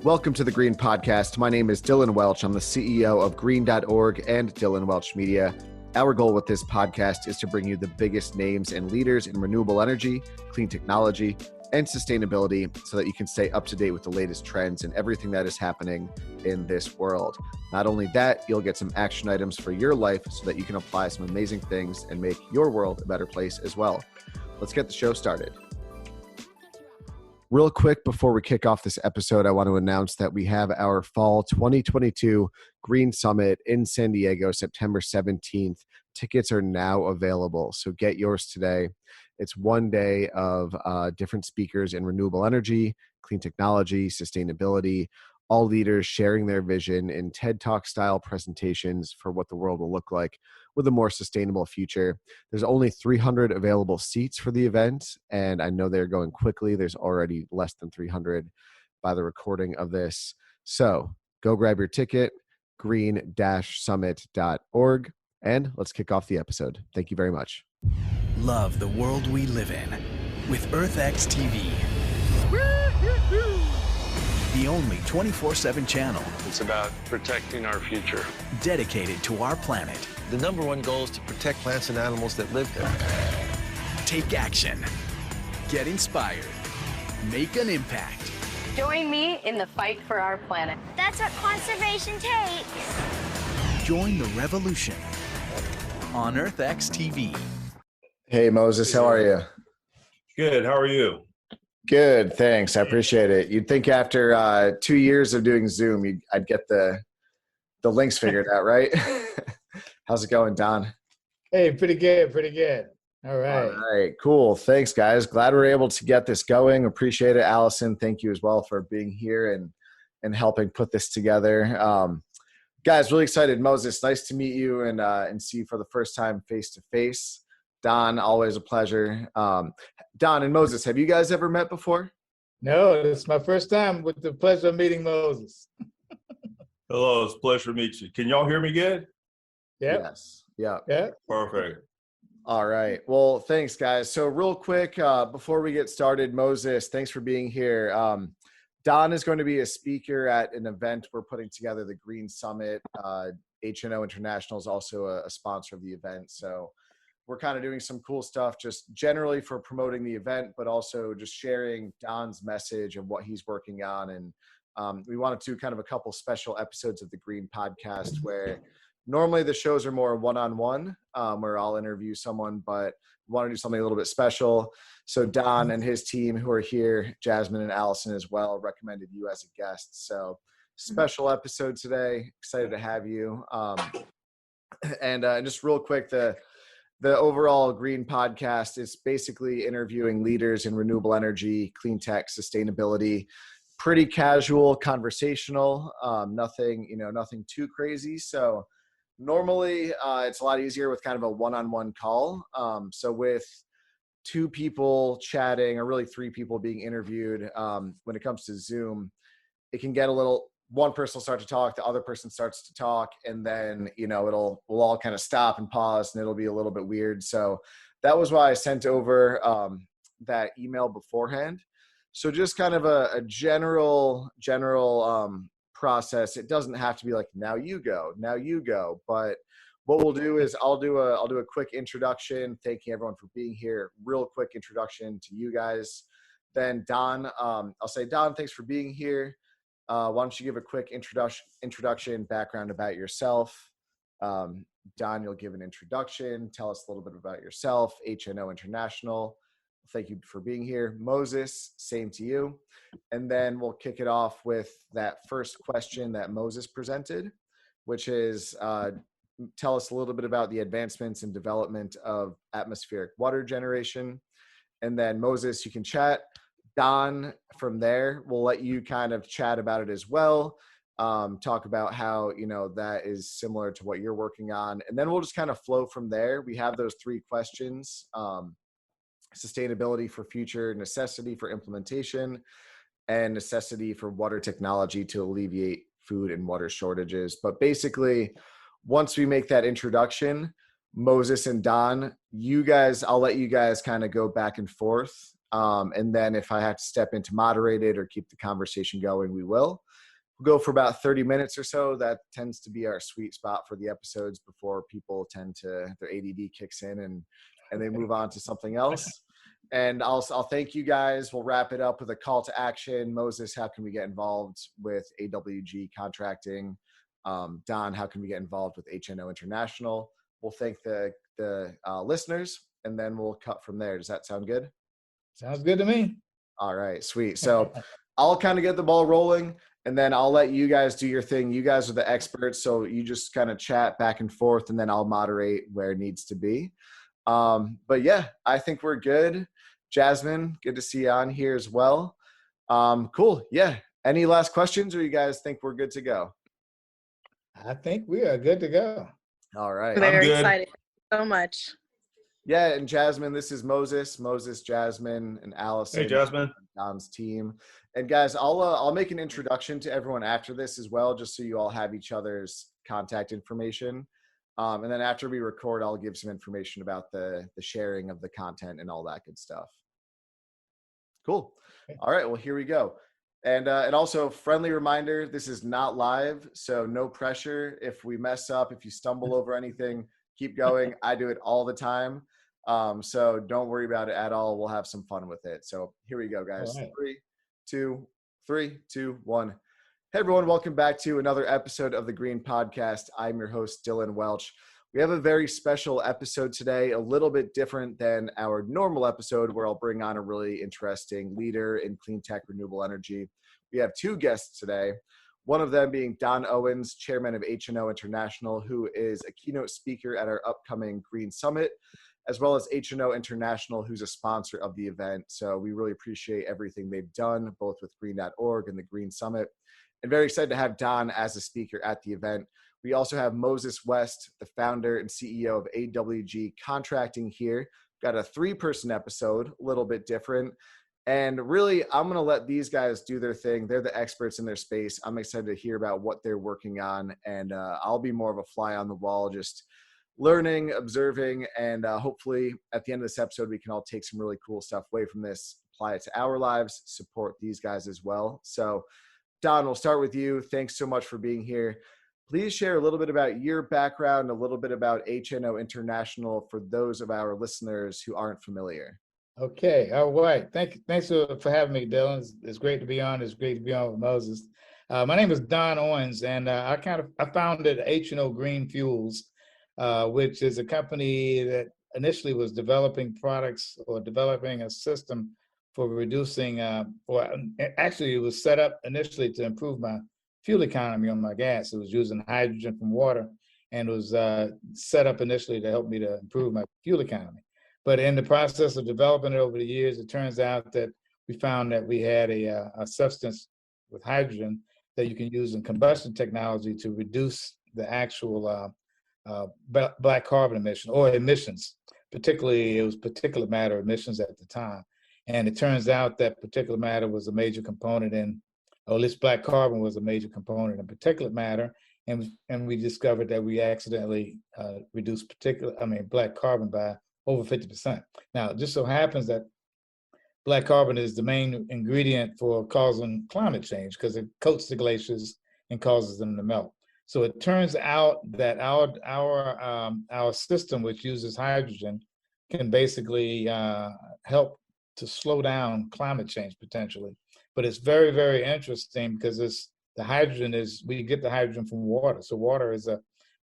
Welcome to the Green Podcast. My name is Dylan Welch. I'm the CEO of green.org and Dylan Welch Media. Our goal with this podcast is to bring you the biggest names and leaders in renewable energy, clean technology, and sustainability so that you can stay up to date with the latest trends and everything that is happening in this world. Not only that, you'll get some action items for your life so that you can apply some amazing things and make your world a better place as well. Let's get the show started. Real quick, before we kick off this episode, I want to announce that we have our fall 2022 Green Summit in San Diego, September 17th. Tickets are now available, so get yours today. It's one day of different speakers in renewable energy, clean technology, sustainability, all leaders sharing their vision in TED Talk style presentations for what the world will look like with a more sustainable future. There's only 300 available seats for the event, and I know they're going quickly. There's already less than 300 by the recording of this. So go grab your ticket, green-summit.org, and let's kick off the episode. Thank you very much. Love the world we live in with EarthX TV. The only 24/7 channel. It's about protecting our future. Dedicated to our planet. The number one goal is to protect plants and animals that live there. Take action. Get inspired. Make an impact. Join me in the fight for our planet. That's what conservation takes. Join the revolution on EarthX TV. Hey, Moses, how are you? Good. How are you? Good, thanks. I appreciate it. You'd think after 2 years of doing Zoom, I'd get the links figured out, right? How's it going, Don? Hey, pretty good. All right, cool. Thanks, guys. Glad we're able to get this going. Appreciate it. Allison, thank you as well for being here and helping put this together. Guys, really excited. Moses, nice to meet you and see you for the first time face-to-face. Don, always a pleasure. Don and Moses, have you guys ever met before? No, it's my first time with the pleasure of meeting Moses. Hello, it's a pleasure to meet you. Can y'all hear me good? Yep. Yes. Yeah. Yeah. Perfect. All right. Well, thanks, guys. So real quick, before we get started, Moses, thanks for being here. Don is going to be a speaker at an event we're putting together, the Green Summit. HNO International is also a sponsor of the event. So we're kind of doing some cool stuff just generally for promoting the event, but also just sharing Don's message of what he's working on. And we wanted to do kind of a couple special episodes of the Green Podcast where normally the shows are more one-on-one, where I'll interview someone, but we want to do something a little bit special. So Don and his team who are here, Jasmine and Allison as well, recommended you as a guest. So special episode today. Excited to have you. And just real quick, the overall Green Podcast is basically interviewing leaders in renewable energy, clean tech, sustainability, pretty casual, conversational, nothing too crazy. So normally it's a lot easier with kind of a one-on-one call. So with two people chatting or really three people being interviewed, when it comes to Zoom, it can get a little, one person will start to talk, the other person starts to talk, and then, we'll all kind of stop and pause and it'll be a little bit weird. So that was why I sent over that email beforehand. So just kind of a general process. It doesn't have to be like, now you go. But what we'll do is I'll do a quick introduction, thanking everyone for being here. Real quick introduction to you guys. Then Don, I'll say, Don, thanks for being here. Why don't you give a quick introduction, background about yourself. Don, you'll give an introduction. Tell us a little bit about yourself. HNO International. Thank you for being here. Moses, same to you. And then we'll kick it off with that first question that Moses presented, which is tell us a little bit about the advancements and development of atmospheric water generation. And then Moses, you can chat. Don, from there, we'll let you kind of chat about it as well. Talk about how, that is similar to what you're working on. And then we'll just kind of flow from there. We have those three questions, sustainability for future, necessity for implementation, and necessity for water technology to alleviate food and water shortages. But basically, once we make that introduction, Moses and Don, you guys, I'll let you guys kind of go back and forth And then if I have to step in to moderate it or keep the conversation going, we will. We'll go for about 30 minutes or so. That tends to be our sweet spot for the episodes before people their ADD kicks in and they move on to something else. And I'll thank you guys. We'll wrap it up with a call to action. Moses, how can we get involved with AWG Contracting? Don, how can we get involved with HNO International? We'll thank the listeners, and then we'll cut from there. Does that sound good? Sounds good to me. All right, sweet. So I'll kind of get the ball rolling, and then I'll let you guys do your thing. You guys are the experts, so you just kind of chat back and forth, and then I'll moderate where it needs to be. But yeah, I think we're good. Jasmine, good to see you on here as well. Cool. Yeah. Any last questions, or you guys think we're good to go? I think we are good to go. All right. Very excited so much. Yeah, and Jasmine, this is Moses, Jasmine, and Allison. Hey, Jasmine. Don's team. And guys, I'll make an introduction to everyone after this as well, just so you all have each other's contact information. And then after we record, I'll give some information about the sharing of the content and all that good stuff. Cool. All right, well, here we go. And also, friendly reminder, this is not live, so no pressure. If we mess up, if you stumble over anything, keep going. I do it all the time. So don't worry about it at all. We'll have some fun with it. So here we go, guys. All right. 3, 2, 1. Hey, everyone. Welcome back to another episode of the Green Podcast. I'm your host, Dylan Welch. We have a very special episode today, a little bit different than our normal episode, where I'll bring on a really interesting leader in clean tech renewable energy. We have two guests today, one of them being Don Owens, chairman of HNO International, who is a keynote speaker at our upcoming Green Summit, as well as HNO International, who's a sponsor of the event. So we really appreciate everything they've done, both with green.org and the Green Summit. And very excited to have Don as a speaker at the event. We also have Moses West, the founder and CEO of AWG Contracting here. Got a 3-person episode, a little bit different. And really, I'm going to let these guys do their thing. They're the experts in their space. I'm excited to hear about what they're working on. And I'll be more of a fly on the wall, just learning, observing, and hopefully at the end of this episode, we can all take some really cool stuff away from this, apply it to our lives, support these guys as well. So Don, we'll start with you. Thanks so much for being here. Please share a little bit about your background, a little bit about HNO International for those of our listeners who aren't familiar. Okay. All right. Thanks for having me, Dylan. It's great to be on. It's great to be on with Moses. My name is Don Owens, and I founded HNO Green Fuels, which is a company that initially was developing products or developing a system for reducing, actually it was set up initially to improve my fuel economy on my gas. It was using hydrogen from water, and it was set up initially to help me to improve my fuel economy. But in the process of developing it over the years, it turns out that we found that we had a substance with hydrogen that you can use in combustion technology to reduce the actual black carbon emission or emissions. Particularly, it was particulate matter emissions at the time. And it turns out that particulate matter was a major component in, or at least black carbon was a major component in particulate matter. And we discovered that we accidentally reduced black carbon by over 50%. Now, it just so happens that black carbon is the main ingredient for causing climate change because it coats the glaciers and causes them to melt. So it turns out that our system, which uses hydrogen, can basically help to slow down climate change potentially. But it's very, very interesting because we get the hydrogen from water. So water is a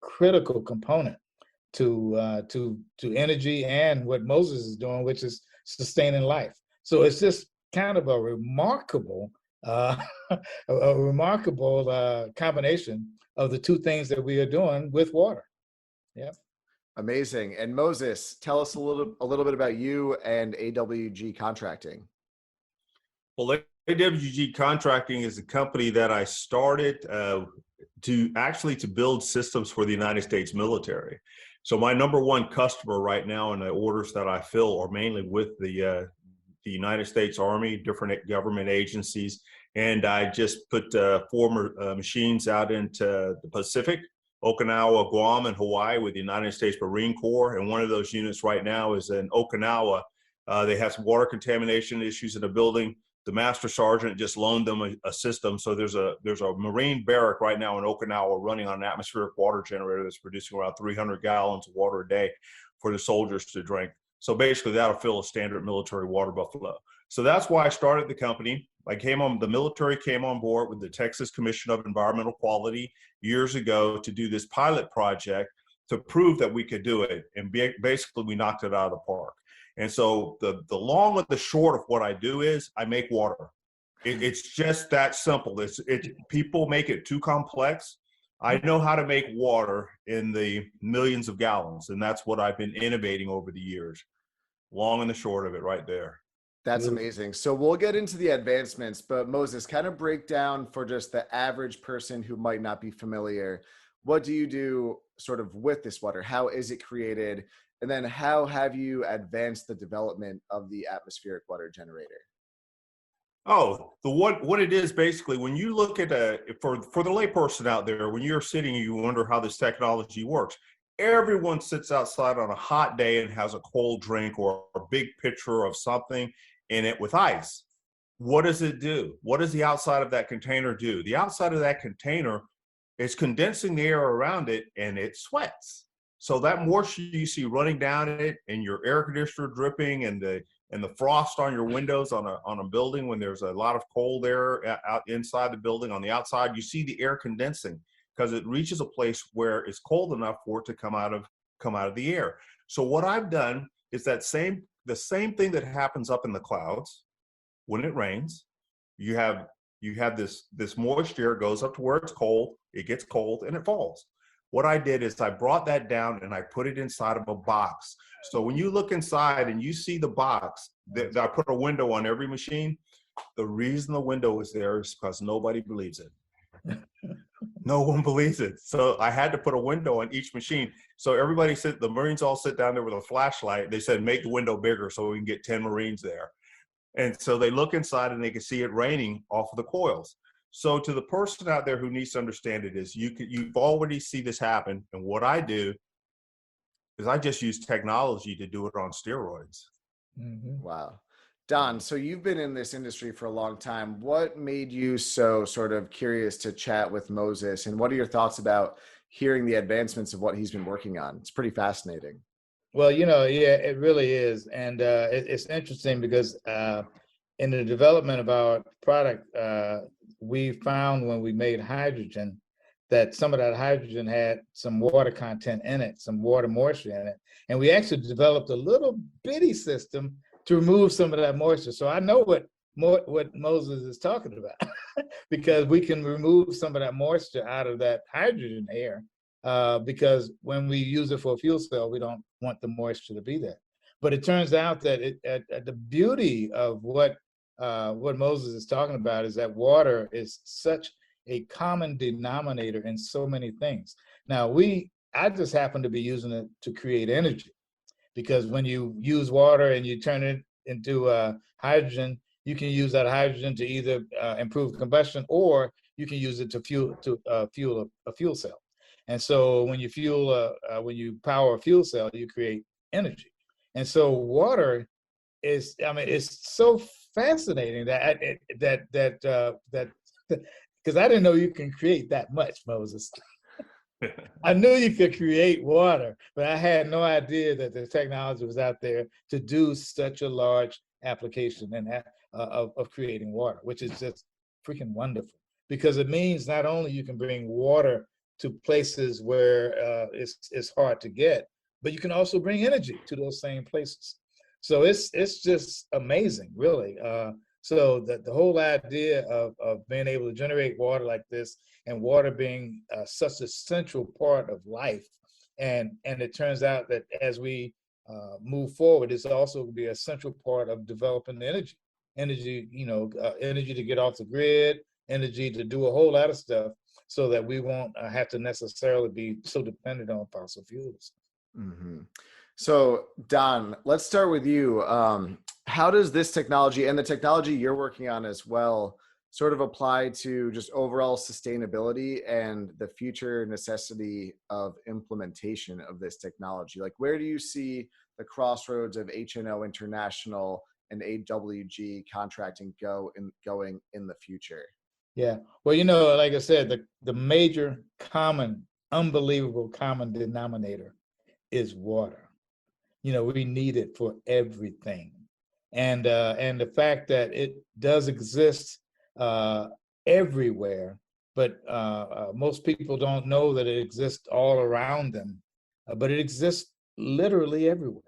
critical component to energy and what Moses is doing, which is sustaining life. So it's just kind of a remarkable combination of the two things that we are doing with water. Yeah. Amazing. And Moses, tell us a little bit about you and AWG Contracting. Well, AWG Contracting is a company that I started to build systems for the United States military. So my number one customer right now in the orders that I fill are mainly with the United States Army, different government agencies, and I just put 4 machines out into the Pacific, Okinawa, Guam, and Hawaii with the United States Marine Corps. And one of those units right now is in Okinawa They had some water contamination issues in the building. The master sergeant just loaned them a system. So there's a Marine barrack right now in Okinawa running on an atmospheric water generator that's producing around 300 gallons of water a day for the soldiers to drink. So basically that'll fill a standard military water buffalo. So that's why I started the company. The military came on board with the Texas Commission of Environmental Quality years ago to do this pilot project to prove that we could do it. And basically we knocked it out of the park. And so the long and the short of what I do is I make water. It's just that simple. People make it too complex. I know how to make water in the millions of gallons, and that's what I've been innovating over the years. Long and the short of it right there. That's amazing. So we'll get into the advancements, but Moses, kind of break down for just the average person who might not be familiar. What do you do sort of with this water? How is it created? And then how have you advanced the development of the atmospheric water generator? Oh, what it is basically, when you look at for the layperson out there, when you're sitting and you wonder how this technology works, everyone sits outside on a hot day and has a cold drink or a big pitcher of something in it with ice. What does it do? What does the outside of that container do? The outside of that container is condensing the air around it, and it sweats. So that moisture you see running down it, and your air conditioner dripping, and the frost on your windows on a building when there's a lot of cold air out inside the building, on the outside, you see the air condensing because it reaches a place where it's cold enough for it to come out of the air. So what I've done is the same thing that happens up in the clouds when it rains. You have this moisture goes up to where it's cold, it gets cold, and it falls. What I did is I brought that down and I put it inside of a box. So when you look inside and you see the box, I put a window on every machine. The reason the window is there is because nobody believes it. No one believes it. So I had to put a window on each machine. So the Marines all sit down there with a flashlight. They said, make the window bigger so we can get 10 Marines there. And so they look inside and they can see it raining off of the coils. So to the person out there who needs to understand it is you've already see this happen. And what I do is I just use technology to do it on steroids. Mm-hmm. Wow. Don, so you've been in this industry for a long time. What made you so sort of curious to chat with Moses? And what are your thoughts about hearing the advancements of what he's been working on? It's pretty fascinating. Well, yeah, it really is. And it's interesting because in the development of our product, we found when we made hydrogen that some of that hydrogen had some water content in it, some water moisture in it. And we actually developed a little bitty system to remove some of that moisture. So I know what Moses is talking about because we can remove some of that moisture out of that hydrogen air because when we use it for a fuel cell, we don't want the moisture to be there. But it turns out that the beauty of what Moses is talking about is that water is such a common denominator in so many things. Now, I just happen to be using it to create energy because when you use water and you turn it into hydrogen, you can use that hydrogen to either improve combustion or you can use it to fuel a fuel cell. And so when you power a fuel cell, you create energy. And so water is, it's so fascinating that because I didn't know you can create that much, Moses. I knew you could create water, but I had no idea that the technology was out there to do such a large application of creating water, which is just freaking wonderful. Because it means not only you can bring water to places where it's hard to get, but you can also bring energy to those same places. So it's just amazing, really. So the whole idea of being able to generate water like this, and water being such a central part of life, and it turns out that as we move forward, it's also going to be a central part of developing energy, energy to get off the grid, energy to do a whole lot of stuff, so that we won't have to necessarily be so dependent on fossil fuels. Mm-hmm. So Don, let's start with you. How does this technology and the technology you're working on as well sort of apply to just overall sustainability and the future necessity of implementation of this technology? Like, where do you see the crossroads of HNO International and AWG Contracting going in the future? Yeah. Well, like I said, the major unbelievable common denominator is water. We need it for everything. And the fact that it does exist everywhere, but most people don't know that it exists all around them, but it exists literally everywhere.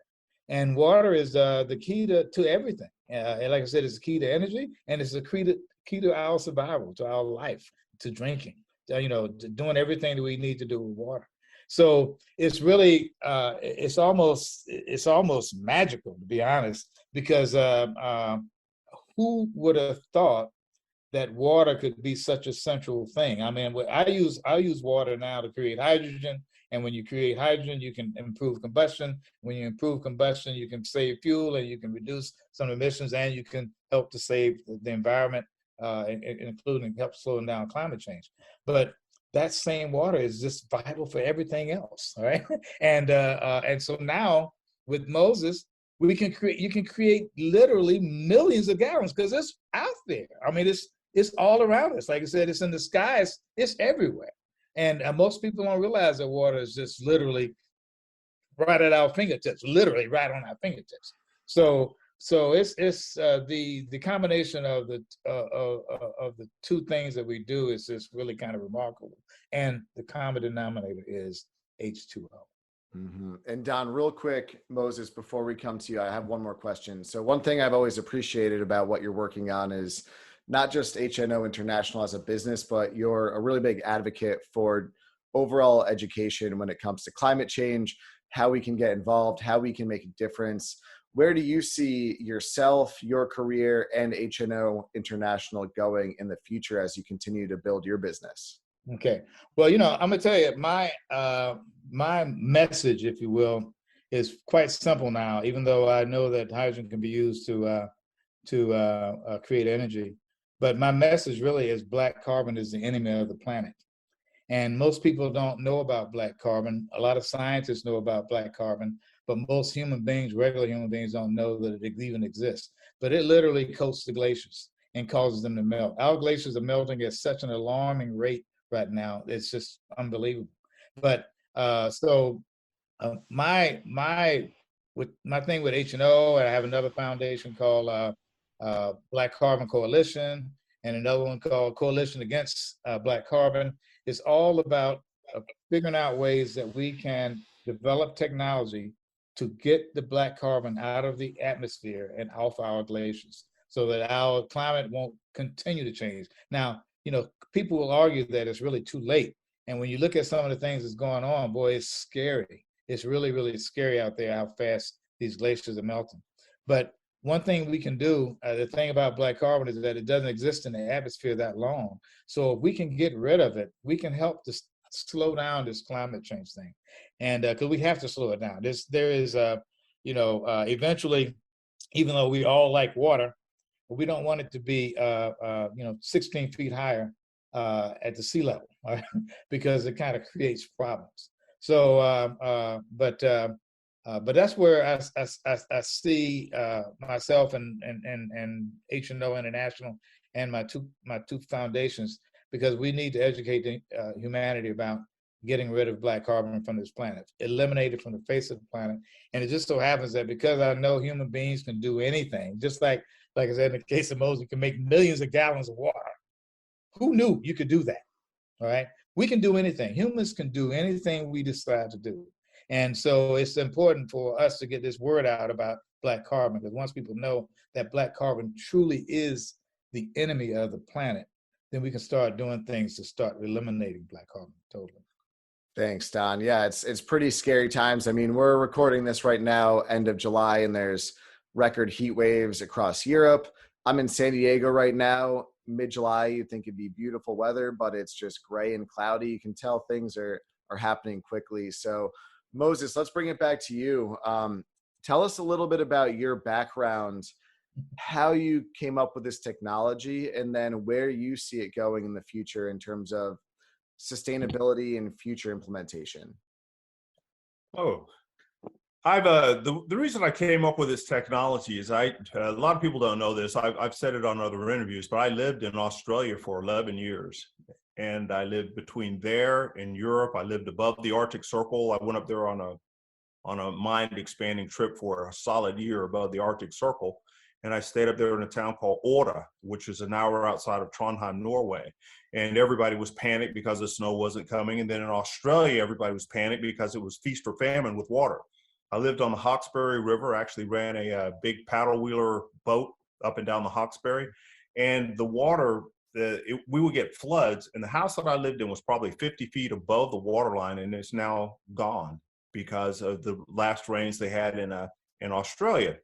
And water is the key to everything. And like I said, it's the key to energy, and it's the key to our survival, to our life, to drinking, to doing everything that we need to do with water. So it's really it's almost magical, to be honest, because who would have thought that water could be such a central thing? I mean, I use water now to create hydrogen, and when you create hydrogen, you can improve combustion. When you improve combustion, you can save fuel, and you can reduce some emissions, and you can help to save the environment, including help slowing down climate change. But that same water is just vital for everything else, all right? And so now with Moses, you can create literally millions of gallons because it's out there. I mean, it's all around us. Like I said, it's in the skies, it's everywhere. And most people don't realize that water is just literally right at our fingertips, literally right on our fingertips. So it's the combination of the two things that we do is just really kind of remarkable. And the common denominator is H2O. Mm-hmm. And Don, real quick, Moses, before we come to you, I have one more question. So one thing I've always appreciated about what you're working on is not just HNO International as a business, but you're a really big advocate for overall education when it comes to climate change, how we can get involved, how we can make a difference. Where do you see yourself, your career, and HNO International going in the future as you continue to build your business? Okay. Well, I'm gonna tell you, my message, if you will, is quite simple now. Even though I know that hydrogen can be used to create energy, but my message really is black carbon is the enemy of the planet. And most people don't know about black carbon. A lot of scientists know about black carbon, but most regular human beings, don't know that it even exists. But it literally coats the glaciers and causes them to melt. Our glaciers are melting at such an alarming rate right now. It's just unbelievable. But my thing with HNO, and I have another foundation called Black Carbon Coalition, and another one called Coalition Against Black Carbon. It's all about figuring out ways that we can develop technology to get the black carbon out of the atmosphere and off our glaciers so that our climate won't continue to change. Now, people will argue that it's really too late. And when you look at some of the things that's going on, boy, it's scary. It's really, really scary out there how fast these glaciers are melting. But one thing we can do, the thing about black carbon is that it doesn't exist in the atmosphere that long. So if we can get rid of it, we can help to slow down this climate change thing. And because we have to slow it down. There is, eventually, even though we all like water, we don't want it to be, 16 feet higher at the sea level, right? Because it kind of creates problems. So, but that's where I see myself and HNO International and my two foundations, because we need to educate humanity about getting rid of black carbon from this planet, eliminate it from the face of the planet. And it just so happens that because I know human beings can do anything, just like I said, in the case of Moses, you can make millions of gallons of water. Who knew you could do that? All right. We can do anything. Humans can do anything we decide to do. And so it's important for us to get this word out about black carbon, because once people know that black carbon truly is the enemy of the planet, then we can start doing things to start eliminating black carbon totally. Thanks, Don. Yeah, it's pretty scary times. I mean, we're recording this right now, end of July, and there's record heat waves across Europe. I'm in San Diego right now, mid-July. You'd think it'd be beautiful weather, but it's just gray and cloudy. You can tell things are happening quickly. So Moses, let's bring it back to you. Tell us a little bit about your background, how you came up with this technology, and then where you see it going in the future in terms of sustainability and future implementation. Oh, The reason I came up with this technology is a lot of people don't know this. I've said it on other interviews, but I lived in Australia for 11 years, and I lived between there and Europe. I lived above the Arctic Circle. I went up there on a mind expanding trip for a solid year above the Arctic Circle. And I stayed up there in a town called Orda, which is an hour outside of Trondheim, Norway. And everybody was panicked because the snow wasn't coming. And then in Australia, everybody was panicked because it was feast or famine with water. I lived on the Hawkesbury River, actually ran a big paddle wheeler boat up and down the Hawkesbury. And the water, we would get floods. And the house that I lived in was probably 50 feet above the water line, and it's now gone because of the last rains they had in Australia.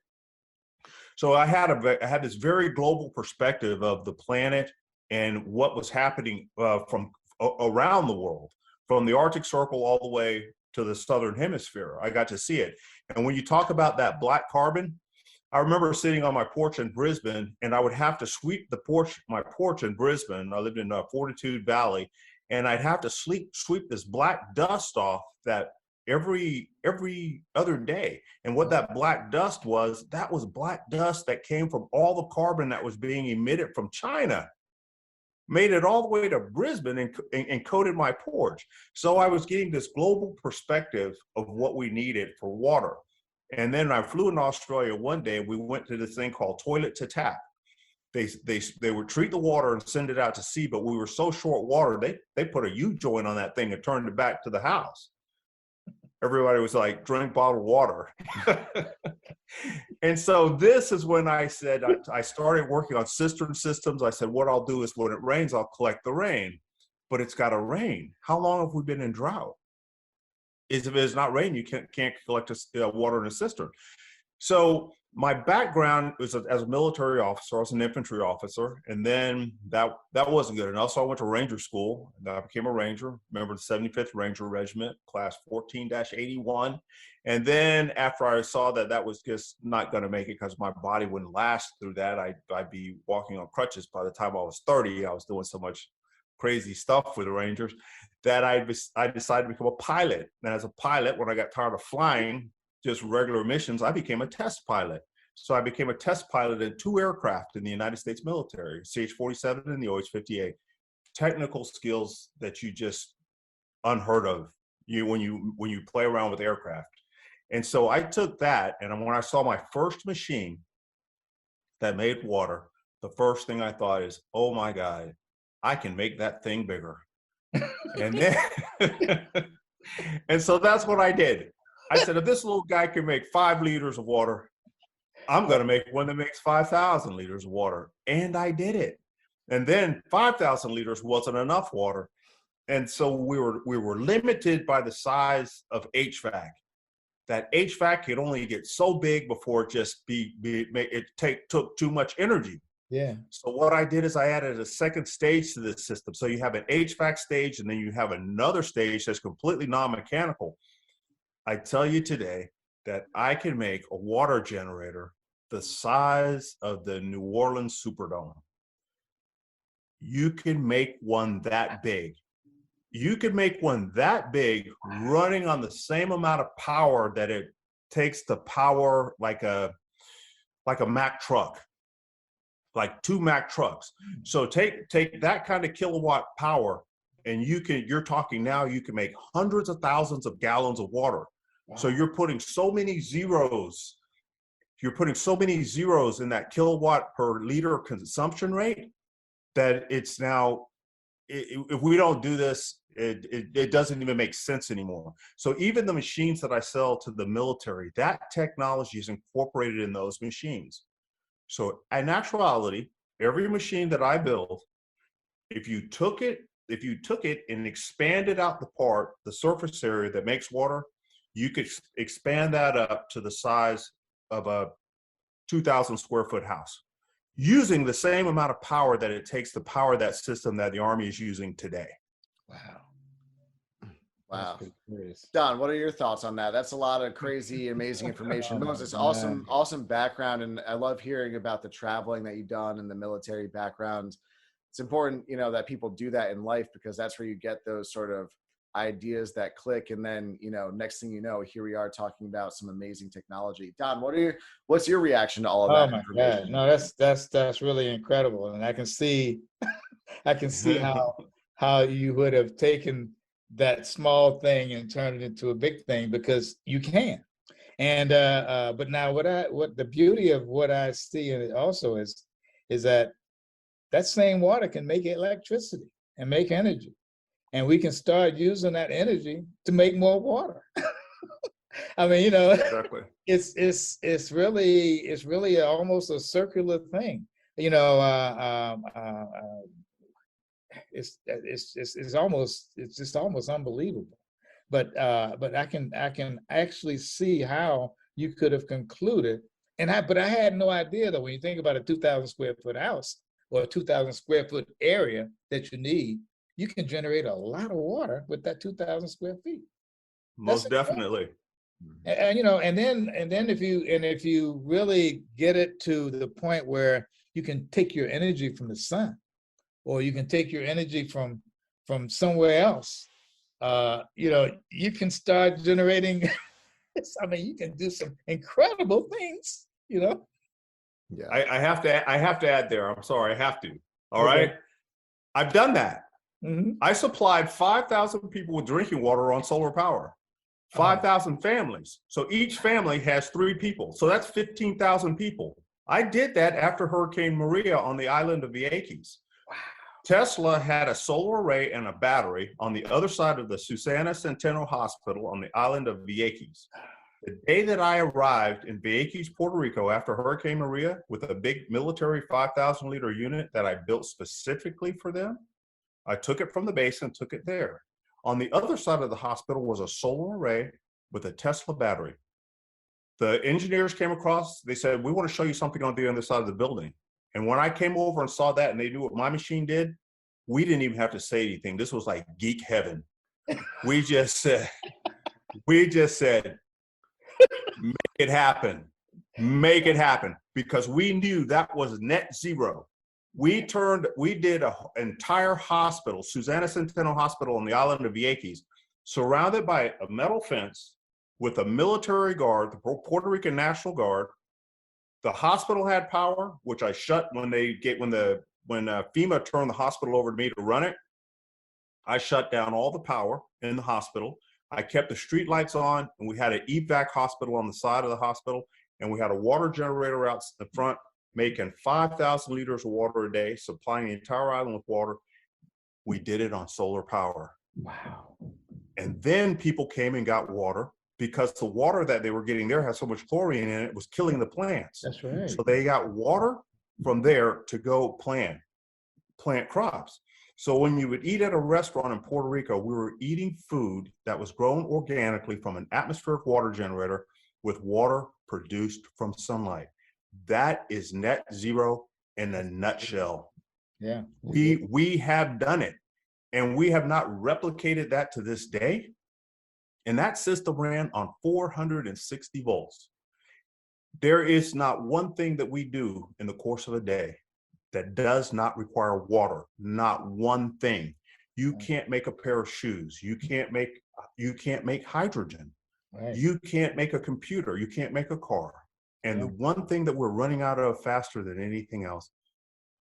So I had this very global perspective of the planet and what was happening from around the world, from the Arctic Circle all the way to the Southern Hemisphere. I got to see it. And when you talk about that black carbon, I remember sitting on my porch in Brisbane, and I would have to sweep my porch in Brisbane. I lived in Fortitude Valley, and I'd have to sweep this black dust off that every other day. And what that black dust was, that was black dust that came from all the carbon that was being emitted from China, made it all the way to Brisbane and coated my porch. So I was getting this global perspective of what we needed for water. And then I flew in Australia one day, and we went to this thing called toilet to tap. They would treat the water and send it out to sea, but we were so short water, they put a U-joint on that thing and turned it back to the house. Everybody was like, drink bottled water. And so this is when I said, I started working on cistern systems. I said, what I'll do is when it rains, I'll collect the rain, but it's got to rain. How long have we been in drought? If it's not rain, you can't collect water in a cistern. So my background was as a military officer. I was an infantry officer, and then that wasn't good enough. So I went to Ranger School, and I became a Ranger, member of the 75th Ranger Regiment, class 14-81. And then after I saw that was just not going to make it because my body wouldn't last through that, I'd be walking on crutches by the time I was 30. I was doing so much crazy stuff with the Rangers that I decided to become a pilot. And as a pilot, when I got tired of flying just regular missions, I became a test pilot. So I became a test pilot in 2 aircraft in the United States military, CH-47 and the OH-58. Technical skills that you just unheard of when you play around with aircraft. And so I took that, and when I saw my first machine that made water, the first thing I thought is, oh my God, I can make that thing bigger. And then, and so that's what I did. I said, if this little guy can make 5 liters of water, I'm going to make one that makes 5,000 liters of water. And I did it. And then 5,000 liters wasn't enough water. And so we were limited by the size of HVAC. That HVAC could only get so big before it just took too much energy. Yeah. So what I did is I added a second stage to this system. So you have an HVAC stage, and then you have another stage that's completely non-mechanical. I tell you today that I can make a water generator the size of the New Orleans Superdome. You can make one that big. You can make one that big running on the same amount of power that it takes to power like a Mack truck, like 2 Mack trucks. So take that kind of kilowatt power, and you're talking now, you can make hundreds of thousands of gallons of water. Wow. So you're putting so many zeros. You're putting so many zeros in that kilowatt per liter consumption rate that it's now, if we don't do this, it doesn't even make sense anymore. So even the machines that I sell to the military, that technology is incorporated in those machines. So in actuality, every machine that I build, if you took it and expanded out the surface area that makes water, you could expand that up to the size of a 2,000 square foot house, using the same amount of power that it takes to power that system that the Army is using today. Wow. Don, what are your thoughts on that? That's a lot of crazy, amazing information. Moses, awesome background. And I love hearing about the traveling that you've done and the military background. It's important, that people do that in life, because that's where you get those sort of ideas that click. And then, next thing you know, here we are talking about some amazing technology. Don, what's your reaction to all of that Oh my information? God. No, that's really incredible. And I can see how you would have taken that small thing and turned it into a big thing, because you can. And but now what the beauty of what I see in it also is that same water can make electricity and make energy. And we can start using that energy to make more water. I mean, Exactly. it's really almost a circular thing. It's just almost unbelievable. But I can actually see how you could have concluded. But I had no idea, though, when you think about a 2,000 square foot house or a 2,000 square foot area that you need, you can generate a lot of water with that 2,000 square feet. Most definitely. And then if you really get it to the point where you can take your energy from the sun, or you can take your energy from somewhere else, you can start generating. I mean, you can do some incredible things. Yeah. I have to add there. I'm sorry, I have to. All Okay. right. I've done that. Mm-hmm. I supplied 5,000 people with drinking water on solar power. 5,000 families. So each family has 3 people. So that's 15,000 people. I did that after Hurricane Maria on the island of Vieques. Wow. Tesla had a solar array and a battery on the other side of the Susana Centeno Hospital on the island of Vieques. The day that I arrived in Vieques, Puerto Rico, after Hurricane Maria, with a big military 5,000 liter unit that I built specifically for them, I took it from the base and took it there. On the other side of the hospital was a solar array with a Tesla battery. The engineers came across, they said, we want to show you something on the other side of the building. And when I came over and saw that and they knew what my machine did, we didn't even have to say anything. This was like geek heaven. We just said, make it happen. Make it happen. Because we knew that was net zero. We did an entire hospital, Susana Centeno Hospital on the island of Vieques, surrounded by a metal fence with a military guard, the Puerto Rican National Guard. The hospital had power, which I shut when FEMA turned the hospital over to me to run it. I shut down all the power in the hospital. I kept the street lights on, and we had an evac hospital on the side of the hospital, and we had a water generator out in the front, making 5,000 liters of water a day, supplying the entire island with water. We did it on solar power. Wow. And then people came and got water, because the water that they were getting there had so much chlorine in it, it was killing the plants. That's right. So they got water from there to go plant crops. So when you would eat at a restaurant in Puerto Rico, we were eating food that was grown organically from an atmospheric water generator with water produced from sunlight. That is net zero in a nutshell. Yeah. We have done it, and we have not replicated that to this day. And that system ran on 460 volts. There is not one thing that we do in the course of a day that does not require water. Not one thing. You can't make a pair of shoes. You can't make hydrogen. Right. You can't make a computer. You can't make a car. And the one thing that we're running out of faster than anything else,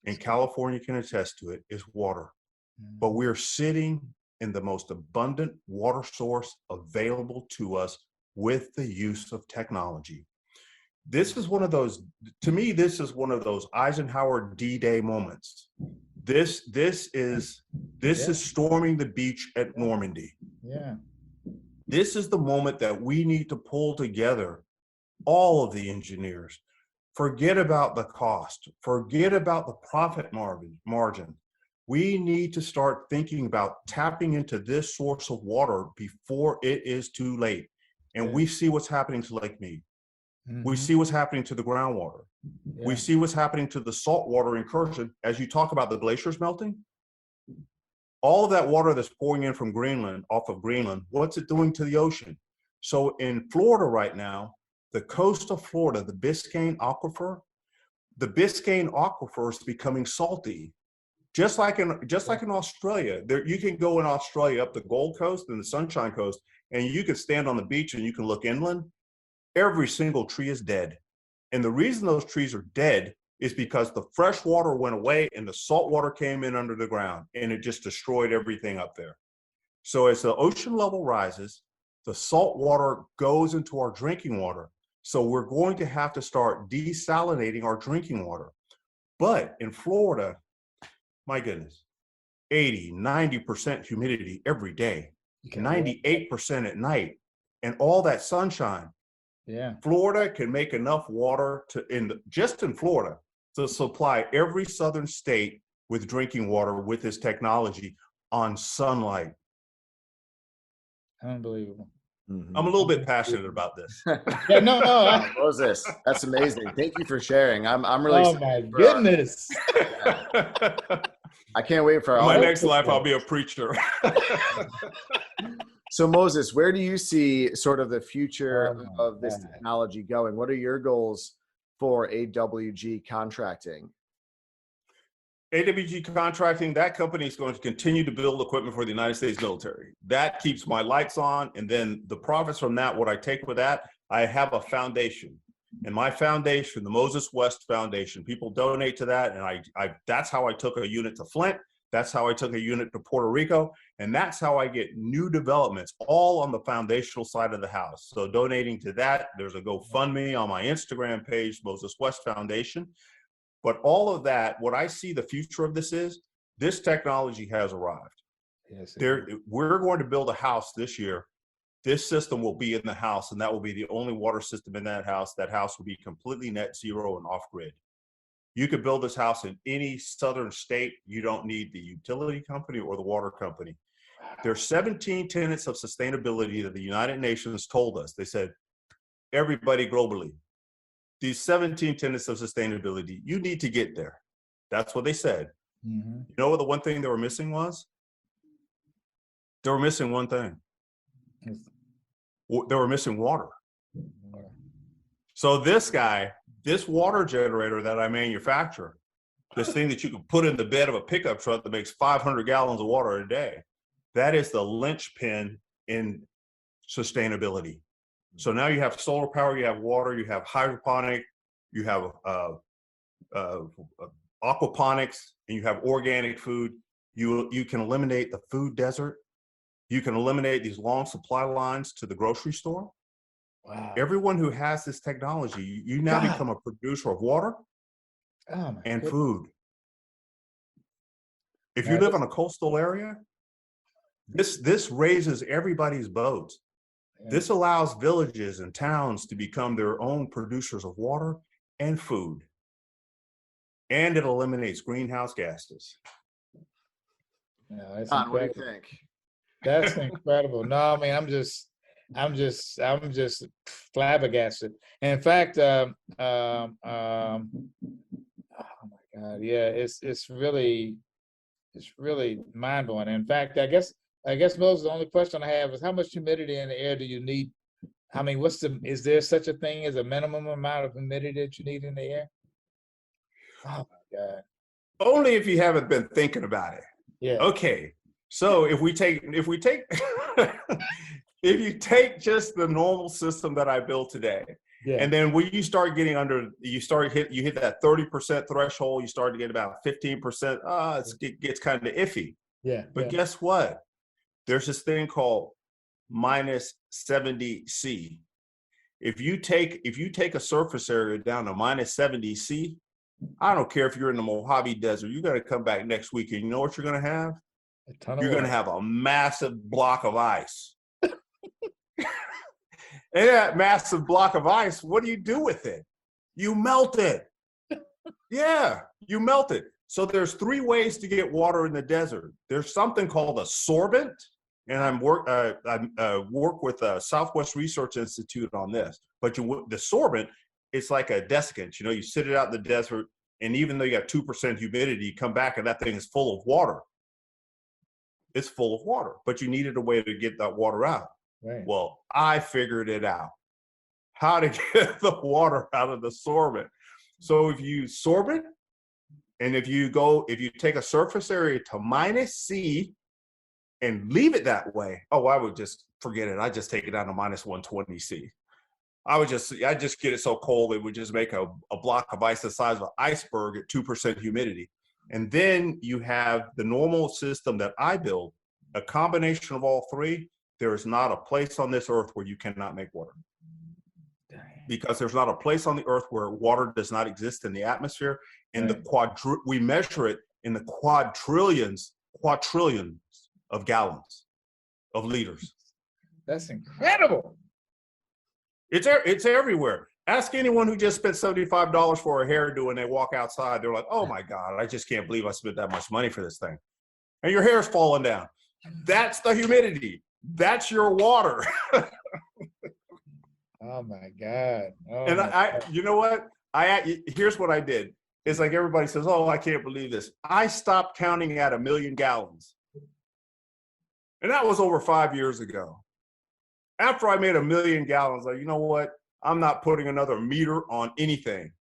and California can attest to it, is water. But we're sitting in the most abundant water source available to us with the use of technology. This is one of those, to me, this is one of those Eisenhower D-Day moments. This is storming the beach at Normandy. Yeah. This is the moment that we need to pull together all of the engineers. Forget about the cost. Forget about the profit margin. We need to start thinking about tapping into this source of water before it is too late. And we see what's happening to Lake Mead. We see what's happening to the groundwater. We see what's happening to the saltwater incursion. As you talk about the glaciers melting, all of that water that's pouring in from Greenland, off of Greenland, what's it doing to the ocean? So in Florida right now, the coast of Florida, the Biscayne Aquifer is becoming salty Just like in Australia, you can go in Australia up the Gold Coast and the Sunshine Coast, and you can stand on the beach and you can look inland. Every single tree is dead. And the reason those trees are dead is because the fresh water went away and the salt water came in under the ground, and it just destroyed everything up there. So as the ocean level rises, the salt water goes into our drinking water. So we're going to have to start desalinating our drinking water. But in Florida, my goodness, 80, 90% humidity every day, 98% at night, and all that sunshine. Yeah. Florida can make enough water just in Florida to supply every southern state with drinking water with this technology on sunlight. Unbelievable. Mm-hmm. I'm a little bit passionate about this. Yeah, no. Moses, that's amazing. Thank you for sharing. I'm really. Oh my goodness. I can't wait for my next life. I'll be a preacher. So Moses, where do you see sort of the future of this technology going? What are your goals for AWG Contracting? AWG Contracting, that company is going to continue to build equipment for the United States military. That keeps my lights on. And then the profits from that, what I take with that, I have a foundation. And my foundation, the Moses West Foundation, people donate to that. And I that's how I took a unit to Flint. That's how I took a unit to Puerto Rico. And that's how I get new developments, all on the foundational side of the house. So donating to that, there's a GoFundMe on my Instagram page, Moses West Foundation. But all of that, what I see the future of this is, this technology has arrived. Yes, we're going to build a house this year. This system will be in the house, and that will be the only water system in that house. That house will be completely net zero and off-grid. You could build this house in any southern state. You don't need the utility company or the water company. There's 17 tenets of sustainability that the United Nations told us. They said, everybody globally, these 17 tenets of sustainability, you need to get there. That's what they said. Mm-hmm. You know what the one thing they were missing was? They were missing one thing. They were missing water. So this water generator that I manufacture, this thing that you can put in the bed of a pickup truck that makes 500 gallons of water a day, that is the linchpin in sustainability. So now you have solar power, you have water, you have hydroponic, you have aquaponics, and you have organic food. You can eliminate the food desert. You can eliminate these long supply lines to the grocery store. Wow. Everyone who has this technology, you now become a producer of water and food. If you live in a coastal area, this raises everybody's boats. Yeah. This allows villages and towns to become their own producers of water and food. And it eliminates greenhouse gases. Yeah, that's Don, what do you incredible. think? That's incredible. No, I mean, I'm just flabbergasted. And in fact, oh my God, yeah, it's really mind blowing. In fact, I guess Moses, the only question I have is how much humidity in the air do you need? I mean, is there such a thing as a minimum amount of humidity that you need in the air? Oh my God. Only if you haven't been thinking about it. Yeah. Okay. So if you take just the normal system that I built today, yeah. And then when you start getting you hit that 30% threshold, you start to get about 15%. It gets kind of iffy. Yeah. But guess what? There's this thing called minus 70 C. If you take a surface area down to minus 70 C, I don't care if you're in the Mojave Desert, you got to come back next week, and you know what you're going to have? You're going to have a massive block of ice. And that massive block of ice, what do you do with it? You melt it. Yeah, you melt it. So there's 3 ways to get water in the desert. There's something called a sorbent, and I work with Southwest Research Institute on this. But the sorbent, it's like a desiccant. You sit it out in the desert, and even though you got 2% humidity, you come back and that thing is full of water. It's full of water, but you needed a way to get that water out. Right. Well, I figured it out, how to get the water out of the sorbent. So if you use sorbent, And if you take a surface area to minus C and leave it that way, I would just forget it. I just take it down to minus 120 C. I just get it so cold it would just make a block of ice the size of an iceberg at 2% humidity. And then you have the normal system that I build, a combination of all three. There is not a place on this earth where you cannot make water. Because there's not a place on the earth where water does not exist in the atmosphere. And we measure it in the quadrillions of gallons, of liters. That's incredible. It's everywhere. Ask anyone who just spent $75 for a hairdo and they walk outside. They're like, oh my God, I just can't believe I spent that much money for this thing. And your hair's falling down. That's the humidity. That's your water. Oh my God. You know what? Here's what I did. It's like everybody says, oh, I can't believe this. I stopped counting at 1 million gallons. And that was over 5 years ago. After I made 1 million gallons, like, you know what? I'm not putting another meter on anything.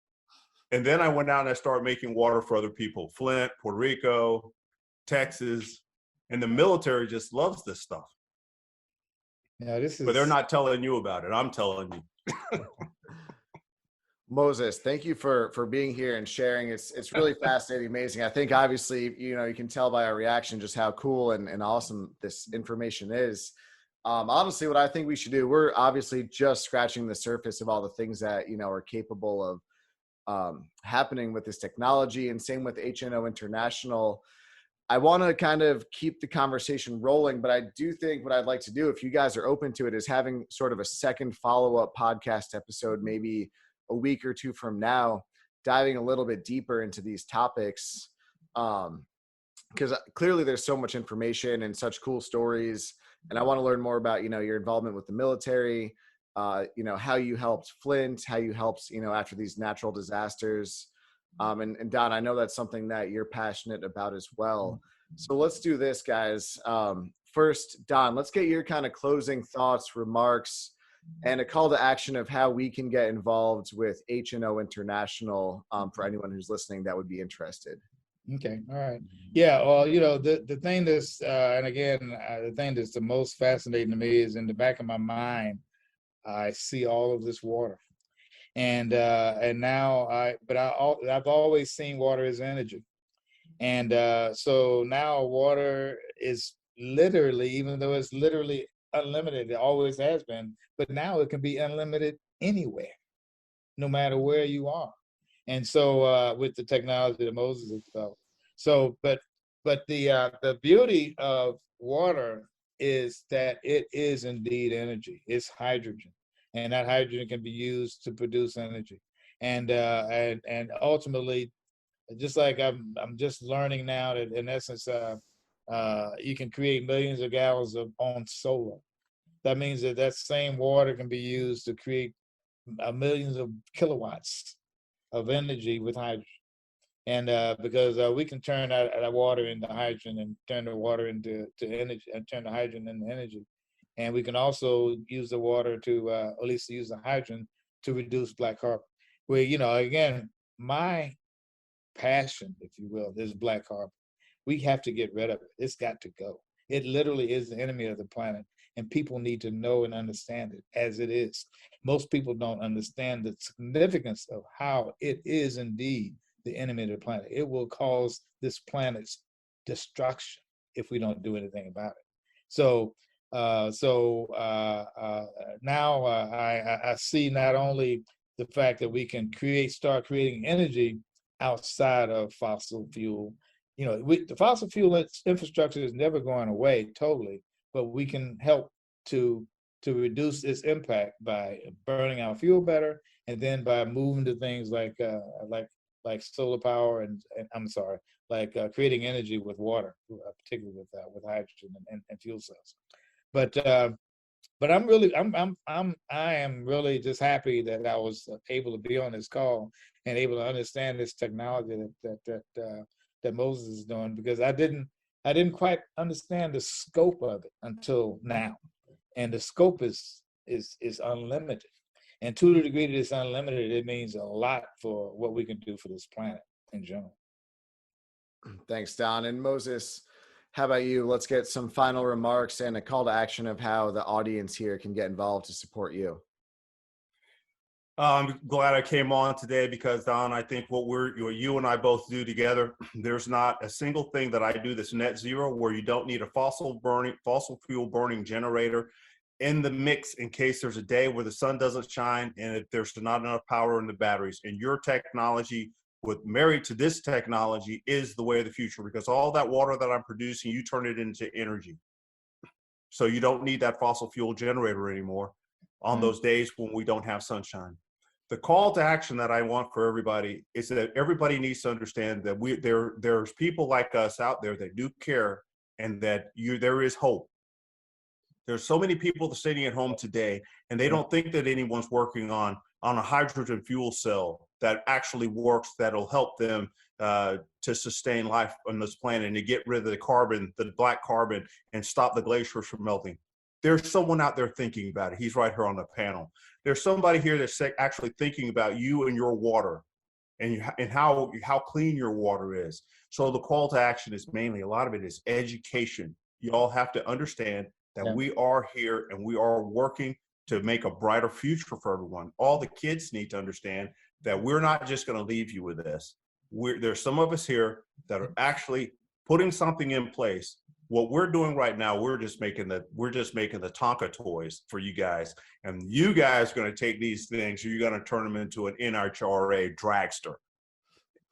And then I went out and I started making water for other people. Flint, Puerto Rico, Texas. And the military just loves this stuff. Yeah, but they're not telling you about it. I'm telling you. Moses, thank you for being here and sharing. It's really fascinating, amazing. I think obviously, you can tell by our reaction just how cool and awesome this information is. Honestly, what I think we should do, we're obviously just scratching the surface of all the things that, are capable of happening with this technology, and same with HNO International. I want to kind of keep the conversation rolling, but I do think what I'd like to do, if you guys are open to it, is having sort of a second follow-up podcast episode, maybe a week or two from now, diving a little bit deeper into these topics. Because clearly there's so much information and such cool stories. And I want to learn more about, your involvement with the military, how you helped Flint, how you helped, after these natural disasters. And Don, I know that's something that you're passionate about as well. So let's do this, guys. First, Don, let's get your kind of closing thoughts, remarks, and a call to action of how we can get involved with HNO International for anyone who's listening that would be interested. Okay. All right. Yeah. Well, the thing that's, and again, the thing that's the most fascinating to me is in the back of my mind, I see all of this water. And now I've always seen water as energy. And so now water is literally, even though it's literally unlimited, it always has been, but now it can be unlimited anywhere, no matter where you are. And so with the technology that Moses has developed. So, but the beauty of water is that it is indeed energy. It's hydrogen. And that hydrogen can be used to produce energy, and ultimately, just like I'm just learning now that in essence, you can create millions of gallons on solar. That means that same water can be used to create millions of kilowatts of energy with hydrogen, and because we can turn that water into hydrogen and turn the water into energy and turn the hydrogen into energy. And we can also use the water to, at least use the hydrogen to reduce black carbon. Where, again, my passion, if you will, is black carbon. We have to get rid of it. It's got to go. It literally is the enemy of the planet. And people need to know and understand it as it is. Most people don't understand the significance of how it is indeed the enemy of the planet. It will cause this planet's destruction if we don't do anything about it. So now I see not only the fact that we can start creating energy outside of fossil fuel. The fossil fuel infrastructure is never going away totally, but we can help to reduce its impact by burning our fuel better, and then by moving to things like solar power and creating energy with water, particularly with hydrogen and fuel cells. But I am really just happy that I was able to be on this call and able to understand this technology that Moses is doing, because I didn't quite understand the scope of it until now, and the scope is unlimited, and to the degree that it's unlimited, it means a lot for what we can do for this planet in general. Thanks, Don. And Moses, how about you? Let's get some final remarks and a call to action of how the audience here can get involved to support you. I'm glad I came on today because, Don, I think what you and I both do together, there's not a single thing that I do that's net zero where you don't need a fossil fuel burning generator in the mix in case there's a day where the sun doesn't shine and if there's not enough power in the batteries. And your technology, with married to this technology, is the way of the future, because all that water that I'm producing, you turn it into energy. So you don't need that fossil fuel generator anymore on those days when we don't have sunshine. The call to action that I want for everybody is that everybody needs to understand that there's people like us out there that do care, and that there is hope. There's so many people that are sitting at home today, and they don't think that anyone's working on a hydrogen fuel cell that actually works, that'll help them to sustain life on this planet and to get rid of the carbon, the black carbon, and stop the glaciers from melting. There's someone out there thinking about it. He's right here on the panel. There's somebody here that's actually thinking about you and your water and how clean your water is. So the call to action is mainly, a lot of it is education. You all have to understand that we are here and we are working to make a brighter future for everyone. All the kids need to understand that we're not just going to leave you with this. There's some of us here that are actually putting something in place. What we're doing right now, we're just making the Tonka toys for you guys, and you guys are going to take these things, you're going to turn them into an NHRA dragster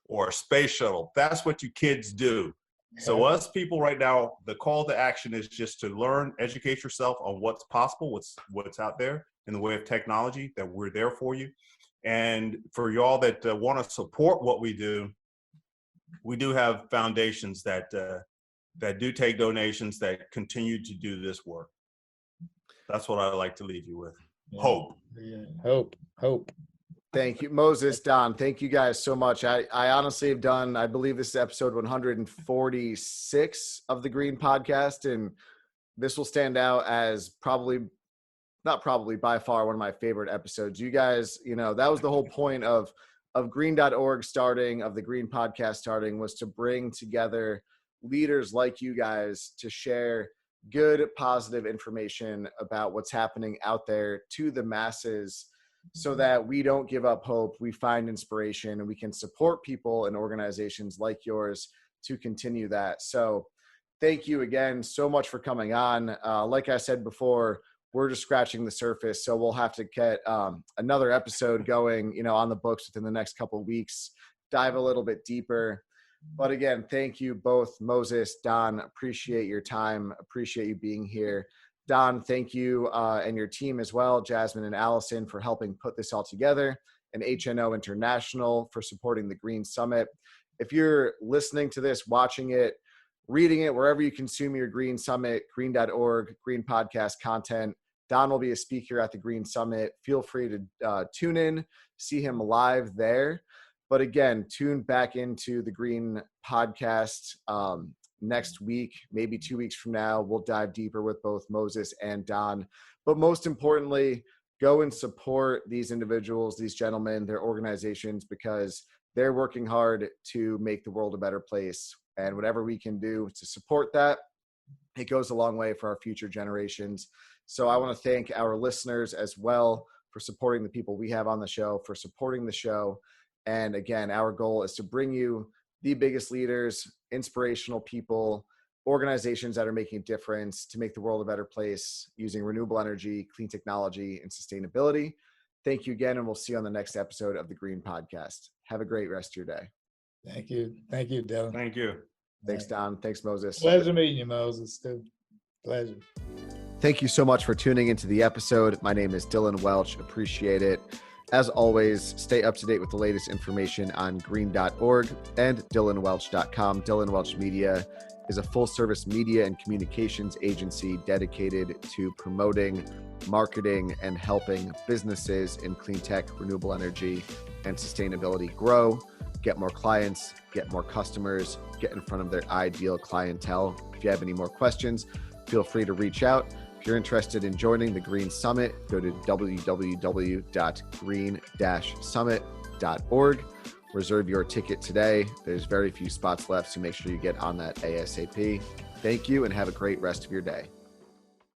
or a space shuttle. That's what you kids do. So us people right now, the call to action is just to learn, educate yourself on what's possible, what's out there in the way of technology, that we're there for you. And for y'all that want to support what we do have foundations that do take donations, that continue to do this work. That's what I'd like to leave you with. Hope. Hope. Thank you, Moses, Don. Thank you guys so much. I honestly have done, I believe this is episode 146 of the Green Podcast, and this will stand out as by far one of my favorite episodes. You guys, that was the whole point of green.org starting, of the Green Podcast starting, was to bring together leaders like you guys to share good, positive information about what's happening out there to the masses, so that we don't give up hope, we find inspiration, and we can support people and organizations like yours to continue that. So thank you again so much for coming on. Like I said before, we're just scratching the surface, so we'll have to get another episode going, on the books within the next couple of weeks, dive a little bit deeper. But again, thank you both, Moses, Don. Appreciate your time. Appreciate you being here. Don, thank you and your team as well, Jasmine and Allison, for helping put this all together, and HNO International for supporting the Green Summit. If you're listening to this, watching it, reading it, wherever you consume your Green Summit, green.org, Green Podcast content, Don will be a speaker at the Green Summit. Feel free to tune in, see him live there. But again, tune back into the Green Podcast next week, maybe 2 weeks from now. We'll dive deeper with both Moses and Don. But most importantly, go and support these individuals, these gentlemen, their organizations, because they're working hard to make the world a better place. And whatever we can do to support that, it goes a long way for our future generations. So I want to thank our listeners as well for supporting the people we have on the show, for supporting the show. And again, our goal is to bring you the biggest leaders, inspirational people, organizations that are making a difference to make the world a better place using renewable energy, clean technology, and sustainability. Thank you again, and we'll see you on the next episode of the Green Podcast. Have a great rest of your day. Thank you. Thank you, Dylan. Thank you. Thanks, Don. Thanks, Moses. Pleasure meeting you, Moses, too. Pleasure. Thank you so much for tuning into the episode. My name is Dylan Welch. Appreciate it. As always, stay up to date with the latest information on green.org and dylanwelch.com. Dylan Welch Media is a full-service media and communications agency dedicated to promoting, marketing, and helping businesses in clean tech, renewable energy, and sustainability grow, get more clients, get more customers, get in front of their ideal clientele. If you have any more questions, feel free to reach out. If you're interested in joining the Green Summit, go to www.green-summit.org. Reserve your ticket today. There's very few spots left, so make sure you get on that ASAP. Thank you and have a great rest of your day.